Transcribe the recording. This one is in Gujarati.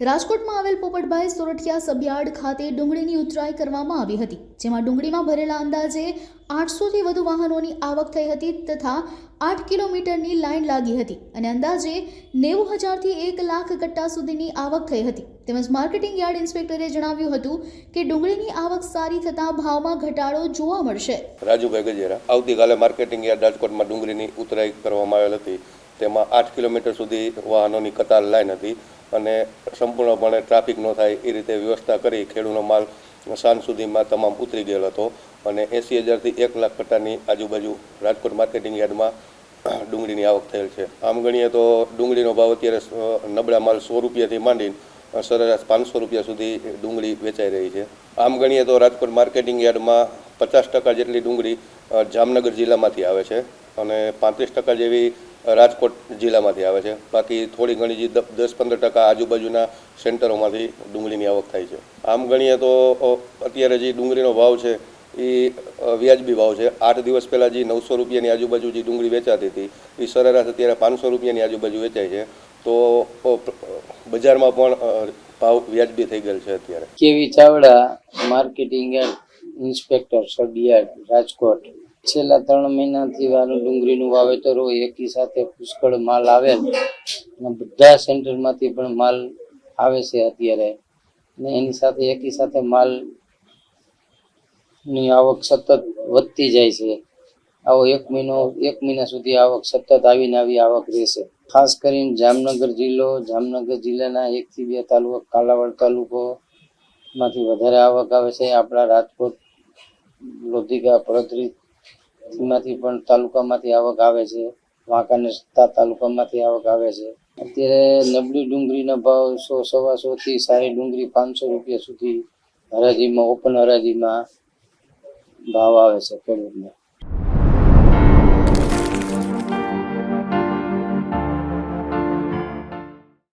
રાજકોટમાં આવેલ પોપટભાઈ સોરઠિયા સબયાર્ડ ખાતે ડુંગળીની ઉતરાઈ કરવામાં આવી હતી, જેમાં ડુંગળીમાં ભરેલા અંદાજે 800થી વધુ વાહનોની આવક થઈ હતી તથા 8 કિલોમીટરની લાઇન લાગી હતી અને અંદાજે 90,000થી 1 લાખ કટ્ટા સુધીની આવક થઈ હતી. તેમજ માર્કેટિંગ યાર્ડ ઇન્સ્પેક્ટરે જણાવ્યું હતું કે ડુંગળીની આવક સારી થતાં ભાવમાં ઘટાડો જોવા મળશે. રાજુભાઈ ગજેરા, આવતીકાલે માર્કેટિંગ યાર્ડ રાજકોટમાં ડુંગળીની ઉતરાઈ કરવામાં આવેલ હતી. તેમાં 8 કિલોમીટર સુધી વાહનોની કતાર લાઈન હતી અને સંપૂર્ણપણે ટ્રાફિક ન થાય એ રીતે વ્યવસ્થા કરી ખેડૂતનો માલ સાંજ સુધીમાં તમામ ઉતરી ગયેલો હતો અને 80,000થી 1 લાખ કટ્ટાની આજુબાજુ રાજકોટ માર્કેટિંગ યાર્ડમાં ડુંગળીની આવક થયેલ છે. આમ ગણીએ તો ડુંગળીનો ભાવ અત્યારે નબળા માલ 100 રૂપિયાથી માંડીને સરેરાશ 500 રૂપિયા સુધી ડુંગળી વેચાઈ રહી છે. આમ ગણીએ તો રાજકોટ માર્કેટિંગ યાર્ડમાં 50% જેટલી ડુંગળી જામનગર જિલ્લામાંથી આવે છે અને 35% જેવી રાજકોટ જિલ્લામાંથી આવે છે. બાકી થોડી ઘણી જે 10-15% આજુબાજુના સેન્ટરોમાંથી ડુંગળીની આવક થાય છે. આમ ગણીએ તો અત્યારે જે ડુંગળીનો ભાવ છે એ વ્યાજબી ભાવ છે. 8 દિવસ પહેલાં જે 900 રૂપિયાની આજુબાજુ જે ડુંગળી વેચાતી હતી એ સરેરાશ અત્યારે 500 રૂપિયાની આજુબાજુ વેચાય છે. તો બજારમાં પણ ભાવ વ્યાજબી થઈ ગયેલ છે. અત્યારે કેવી ચાવડા, માર્કેટિંગ ઇન્સ્પેક્ટર સબયાર્ડ રાજકોટ. છેલ્લા 3 મહિનાથી ડુંગળીનું વાવેતર હોય, એકી સાથે પુષ્કળ માલ આવે અને બધા સેન્ટરમાંથી પણ માલ આવે છે અત્યારે, ને એની સાથે એકી સાથે માલની આવક સતત વધતી જાય છે. આવો 1 મહિના સુધી આવક સતત આવી આવક રહેશે. ખાસ કરીને જામનગર જિલ્લાના 1 થી 2 તાલુકા, કાલાવાડ તાલુકો માંથી વધારે આવક આવે છે. આપણા રાજકોટ, લોધિકા, પડધરી માંથી પણ તાલુકામાંથી આવક આવે છે. વાંકાનેર તાલુકામાંથી આવક આવે છે. અત્યારે નબળી ડુંગળીના ભાવ 100-125 થી સારી ડુંગળી 500 રૂપિયા સુધી હરાજીમાં, ઓપન હરાજીમાં ભાવ આવે છે ખેડૂતને.